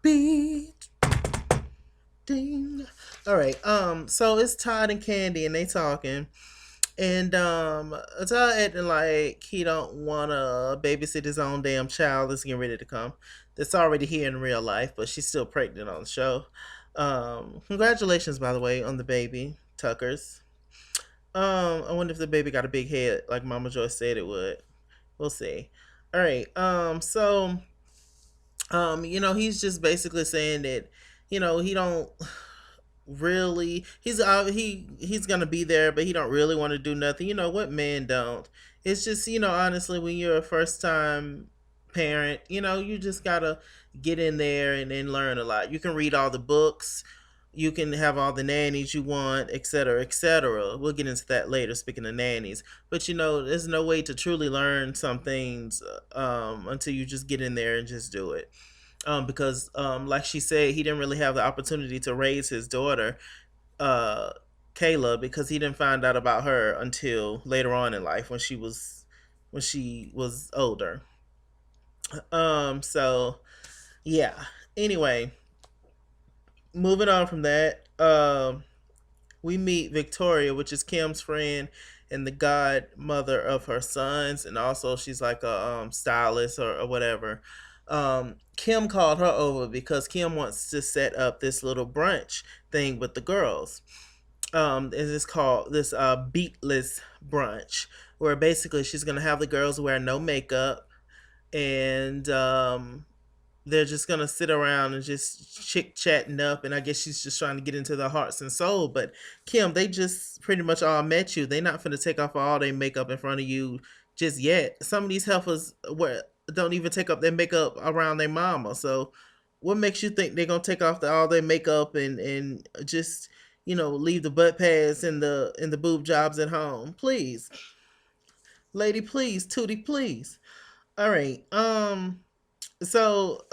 Beat ding. All right. So it's Todd and Candy, and they talking, and Todd acting like he don't wanna babysit his own damn child that's getting ready to come. That's already here in real life, but she's still pregnant on the show. Congratulations, by the way, on the baby, Tuckers. I wonder if the baby got a big head like Mama Joyce said it would. We'll see. All right. He's just basically saying that, he don't really he's gonna be there, but he don't really want to do nothing. You know what men don't. It's just, honestly, when you're a first time parent, you just gotta get in there and then learn a lot. You can read all the books, you can have all the nannies you want, etc., etc. We'll get into that later, speaking of nannies. But there's no way to truly learn some things until you just get in there and just do it. Because like she said, he didn't really have the opportunity to raise his daughter, uh, Kayla, because he didn't find out about her until later on in life when she was older. So yeah. Anyway, moving on from that, we meet Victoria, which is Kim's friend and the godmother of her sons, and also she's like a stylist or whatever. Kim called her over because Kim wants to set up this little brunch thing with the girls. Is this called this beatless brunch, where basically she's gonna have the girls wear no makeup, and they're just gonna sit around and just chick chatting up, and I guess she's just trying to get into their hearts and soul. But Kim, they just pretty much all met you. They not finna take off all their makeup in front of you just yet. Some of these heifers don't even take up their makeup around their mama. So what makes you think they're gonna take off all their makeup and just leave the butt pads and the boob jobs at home? Please, lady, please, Tootie, please. All right. So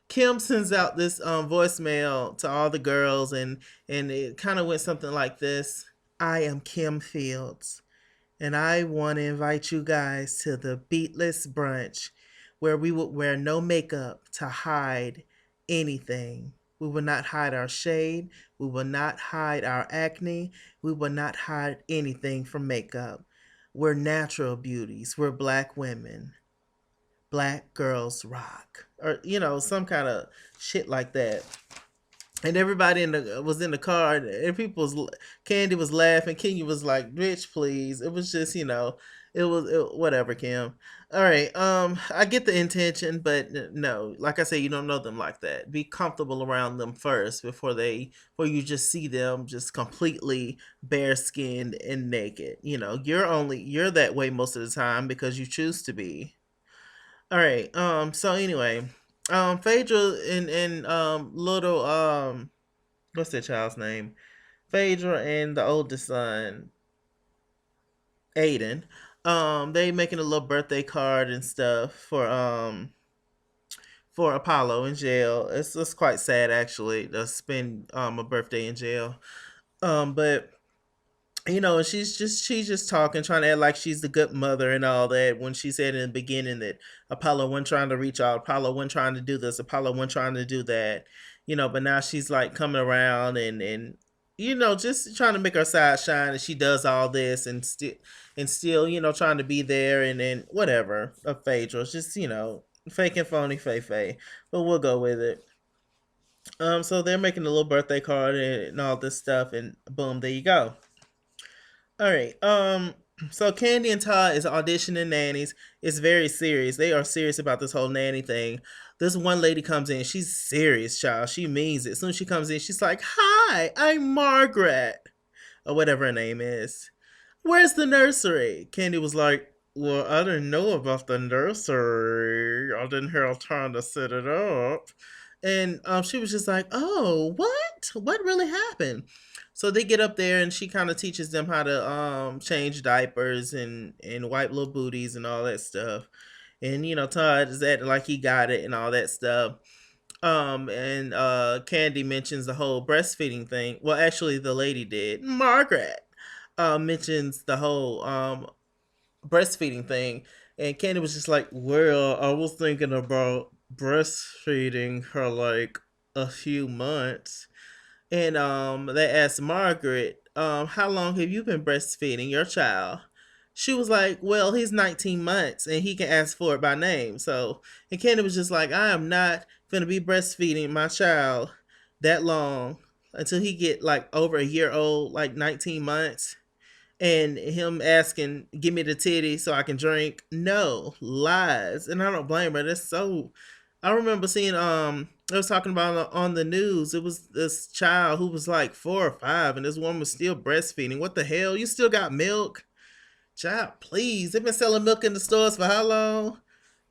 Kim sends out this voicemail to all the girls, and it kind of went something like this: I am Kim Fields, and I want to invite you guys to the beatless brunch, where we would wear no makeup to hide anything. We will not hide our shade. We will not hide our acne. We will not hide anything from makeup. We're natural beauties. We're black women. Black girls rock, or some kind of shit like that. And everybody was in the car, and Candy was laughing. Kenya was like, "Bitch, please." It was just, whatever, Kim. All right, I get the intention, but no, like I said, you don't know them like that. Be comfortable around them first before you just see them just completely bare skinned and naked. You're that way most of the time because you choose to be. All right. So anyway, Phaedra and little what's that child's name? Phaedra and the oldest son, Aiden. They making a little birthday card and stuff for Apollo in jail. It's quite sad actually to spend a birthday in jail. But she's just talking, trying to act like she's the good mother and all that. When she said in the beginning that Apollo wasn't trying to reach out, Apollo wasn't trying to do this, Apollo wasn't trying to do that. But now she's like coming around and just trying to make her side shine, and she does all this and still trying to be there and whatever of Phaedra. It's just fake and phony, fake, but we'll go with it. So they're making a little birthday card and all this stuff, and boom, there you go. All right. So Candy and Todd is auditioning nannies. It's very serious. They are serious about this whole nanny thing. This one lady comes in. She's serious, child. She means it. As soon as she comes in, she's like, "Hi, I'm Margaret," or whatever her name is. "Where's the nursery?" Candy was like, "Well, I didn't know about the nursery. I didn't have time to set it up." And she was just like, "Oh, what? What really happened?" So they get up there, and she kind of teaches them how to change diapers and wipe little booties and all that stuff. And Todd is acting like he got it and all that stuff. And Candy mentions the whole breastfeeding thing. Well, actually, the lady did. Margaret mentions the whole breastfeeding thing, and Candy was just like, "Well, I was thinking about breastfeeding her like a few months, and they asked Margaret, how long have you been breastfeeding your child? She was like, well, he's 19 months and he can ask for it by name. So, and Candy was just like, I am not gonna be breastfeeding my child that long until he get like over a year old, like 19 months. And him asking, give me the titty so I can drink. No, lies. And I don't blame her. That's so. I remember seeing, I was talking about on the news. It was this child who was like 4 or 5, and this woman was still breastfeeding. What the hell? You still got milk? Child, please. They've been selling milk in the stores for how long?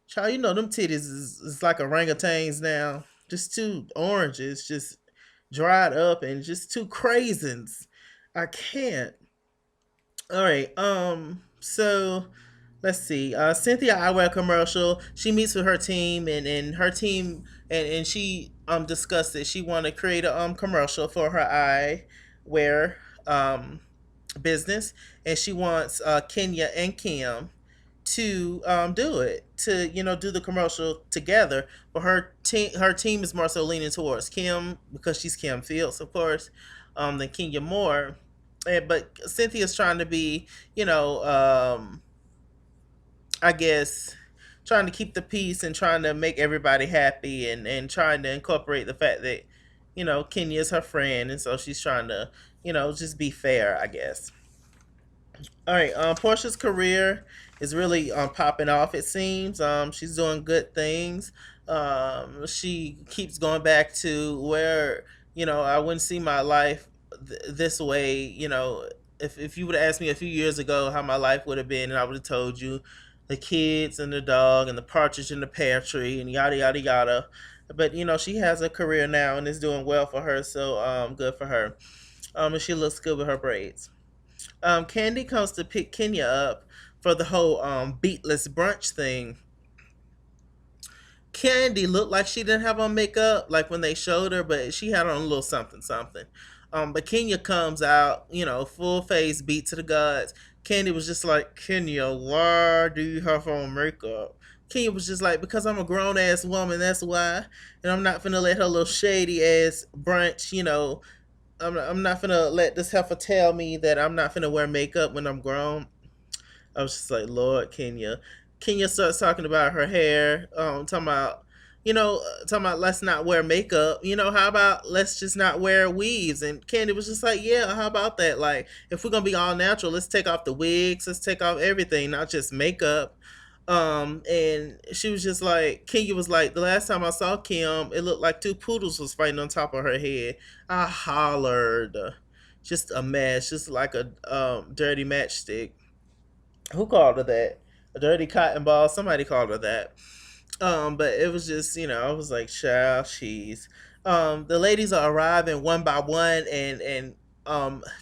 Child, you know them titties is like orangutans now. Just two oranges, just dried up, and just two craisins. I can't. All right. So let's see. Cynthia Eyewear commercial. She meets with her team, and her team, and she discussed that she want to create a commercial for her eyewear business, and she wants Kenya and Kim to do it, to do the commercial together. But her team is more so leaning towards Kim because she's Kim Fields, of course, than Kenya Moore. But Cynthia's trying to be, you know, I guess, trying to keep the peace and trying to make everybody happy, and trying to incorporate the fact that, Kenya's her friend, and so she's trying to, just be fair, I guess. All right, Portia's career is really popping off. It seems she's doing good things. She keeps going back to where, I wouldn't see my life this way. If you would have asked me a few years ago how my life would have been, and I would have told you the kids and the dog and the partridge in the pear tree and yada yada yada. But she has a career now and is doing well for her. So good for her. And she looks good with her braids. Candy comes to pick Kenya up for the whole beatless brunch thing. Candy looked like she didn't have on makeup, like when they showed her, but she had on a little something, something. But Kenya comes out, full face, beat to the gods. Candy was just like, Kenya, why do you have on makeup? Kenya was just like, because I'm a grown ass woman, that's why. And I'm not finna let her little shady ass brunch, I'm not finna let this heifer tell me that I'm not finna wear makeup when I'm grown. I was just like, Lord, Kenya. Kenya starts talking about her hair, talking about let's not wear makeup. How about let's just not wear weaves? And Candy was just like, yeah, how about that? Like, if we're gonna be all natural, let's take off the wigs, let's take off everything, not just makeup. And she was just like, Kenya was like, the last time I saw Kim, it looked like two poodles was fighting on top of her head. I hollered, just a mess, just like a dirty matchstick. Who called her that? A dirty cotton ball. Somebody called her that. But it was just, I was like, child, she's. The ladies are arriving one by one, and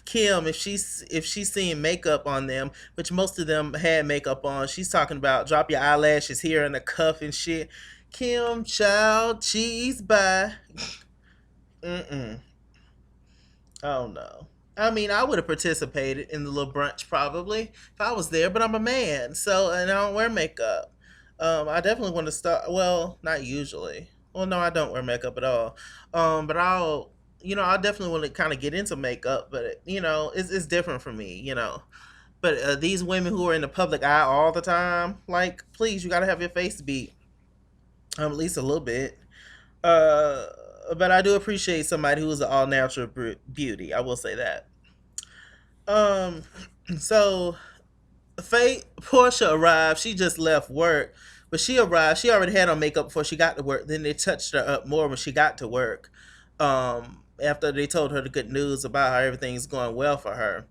Kim, if she's seeing makeup on them, which most of them had makeup on, she's talking about drop your eyelashes here in a cuff and shit. Kim, child, cheese, bye. Mm-mm. Oh no. I mean, I would have participated in the little brunch probably if I was there, but I'm a man, so and I don't wear makeup. I definitely want to start. Well, not usually. Well, no, I don't wear makeup at all. But I definitely want to kind of get into makeup, but it's different for me. But these women who are in the public eye all the time, like, please, you got to have your face beat, at least a little bit. Uh, but I do appreciate somebody who's an all natural beauty. I will say that. Um, so Portia arrived. She just left work, but she arrived. She already had on makeup before she got to work. Then they touched her up more when she got to work. After they told her the good news about how everything's going well for her,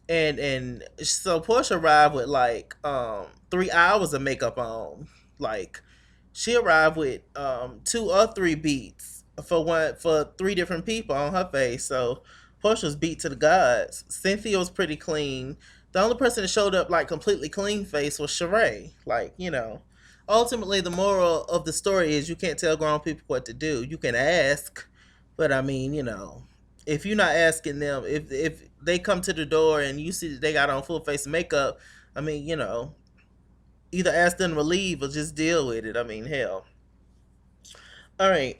and so Portia arrived with like 3 hours of makeup on. Like, she arrived with 2 or 3 beats for 3 different people on her face. So Portia was beat to the gods. Cynthia was pretty clean. The only person that showed up like completely clean face was Sheree. Like, ultimately the moral of the story is you can't tell grown people what to do. You can ask, but I mean, if you're not asking them, if they come to the door and you see that they got on full face makeup, I mean, either ask them to leave or just deal with it. I mean, hell. All right.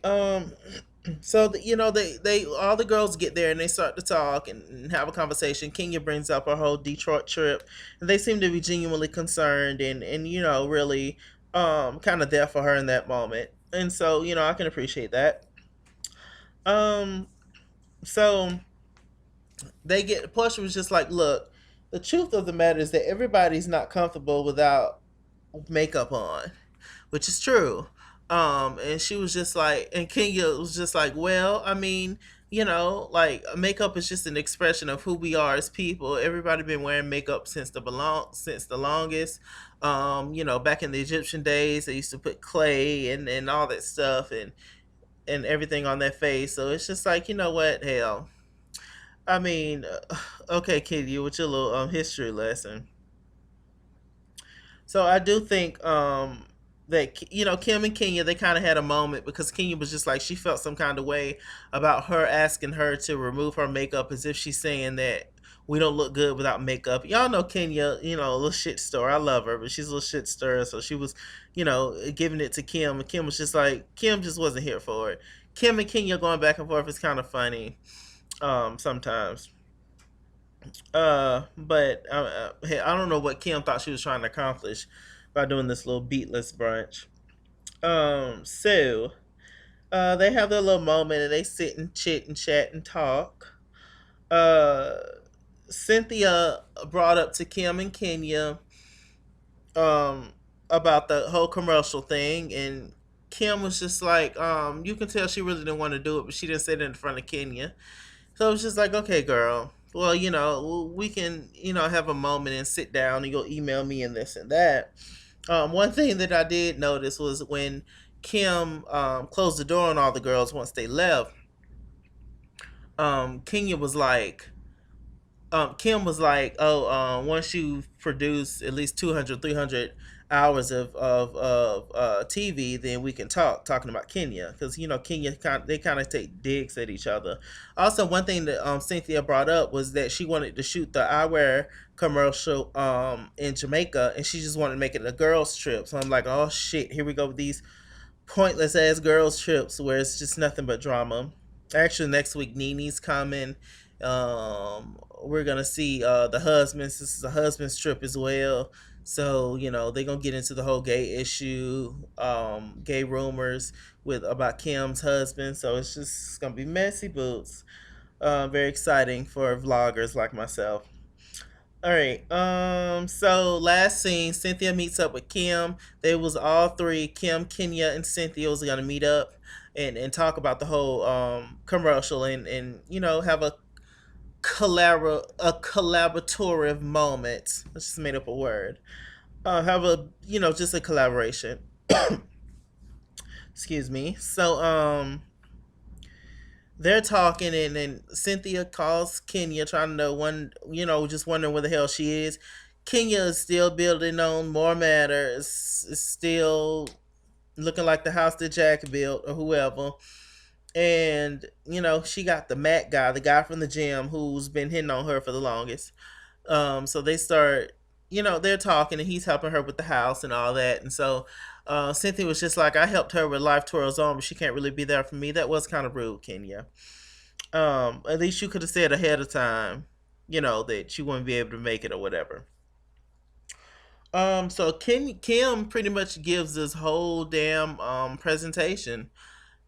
So they all the girls get there and they start to talk and have a conversation. Kenya brings up her whole Detroit trip, and they seem to be genuinely concerned and really kind of there for her in that moment. And so I can appreciate that. Um, so they get Portia was just like, look, the truth of the matter is that everybody's not comfortable without makeup on, which is true. And she was just like, and Kenya was just like, well, I mean, like makeup is just an expression of who we are as people. Everybody been wearing makeup since the longest. Back in the Egyptian days, they used to put clay and all that stuff and everything on their face. So it's just like, you know what, hell. I mean, okay, Kenya, with your little history lesson. So I do think that Kim and Kenya they kind of had a moment because Kenya was just like she felt some kind of way about her asking her to remove her makeup as if she's saying that we don't look good without makeup. Y'all know Kenya, a little shit stir. I love her, but she's a little shit stir. So she was, giving it to Kim, and Kim was just like Kim just wasn't here for it. Kim and Kenya going back and forth is kind of funny sometimes. But hey, I don't know what Kim thought she was trying to accomplish by doing this little beatless brunch. So they have their little moment and they sit and chit and chat and talk. Uh, Cynthia brought up to Kim and Kenya um about the whole commercial thing, and Kim was just like, you can tell she really didn't want to do it, but she didn't say it in front of Kenya. So it's just like, okay, girl. Well, we can, have a moment and sit down and you'll email me and this and that. One thing that I did notice was when Kim closed the door on all the girls once they left, Kenya was like, Kim was like, oh, once you produce at least 200, 300 hours of TV, then we can talking about Kenya because Kenya they kind of take digs at each other. Also, one thing that Cynthia brought up was that she wanted to shoot the eyewear commercial in Jamaica, and she just wanted to make it a girls trip. So I'm like, oh shit, here we go with these pointless ass girls trips where it's just nothing but drama. Actually, next week Nini's coming. We're gonna see the husbands. This is a husband's trip as well. So they're gonna get into the whole gay issue, gay rumors with about Kim's husband. So it's gonna be messy boots. Very exciting for vloggers like myself. All right. So last scene, Cynthia meets up with Kim. They was all three, Kim, Kenya, and Cynthia was gonna meet up and talk about the whole commercial and have a collaborative moment. I just made up a word. Have a just a collaboration. Excuse me. So they're talking and Cynthia calls Kenya trying to know just wondering where the hell she is. Kenya is still building on more matters. Is still looking like the house that Jack built or whoever. And she got the Matt guy, the guy from the gym who's been hitting on her for the longest. So they start, they're talking and he's helping her with the house and all that. And so Cynthia was just like, I helped her with Life Twirls On, but she can't really be there for me. That was kind of rude, Kenya. At least you could have said ahead of time, that she wouldn't be able to make it or whatever. So Kim pretty much gives this whole damn presentation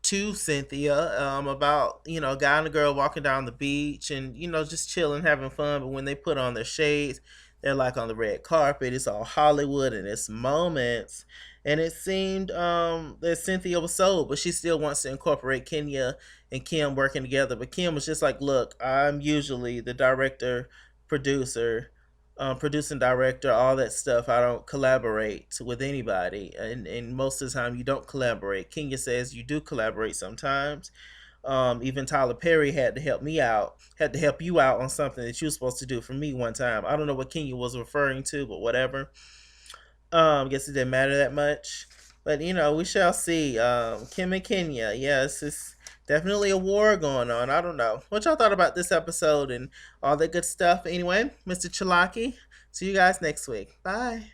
to Cynthia about a guy and a girl walking down the beach and just chilling, having fun. But when they put on their shades, they're like on the red carpet. It's all Hollywood and it's moments. And it seemed that Cynthia was sold, but she still wants to incorporate Kenya and Kim working together. But Kim was just like, "Look, I'm usually the director, producer." Producing director, all that stuff. I don't collaborate with anybody, and most of the time you don't collaborate. Kenya says you do collaborate sometimes. Even Tyler Perry had to help me out, had to help you out on something that you were supposed to do for me one time. I don't know what Kenya was referring to, but whatever. I guess it didn't matter that much. But we shall see. Kim and Kenya, yes, it's definitely a war going on. I don't know what y'all thought about this episode and all that good stuff. Anyway, Mr. Chalaki, see you guys next week. Bye.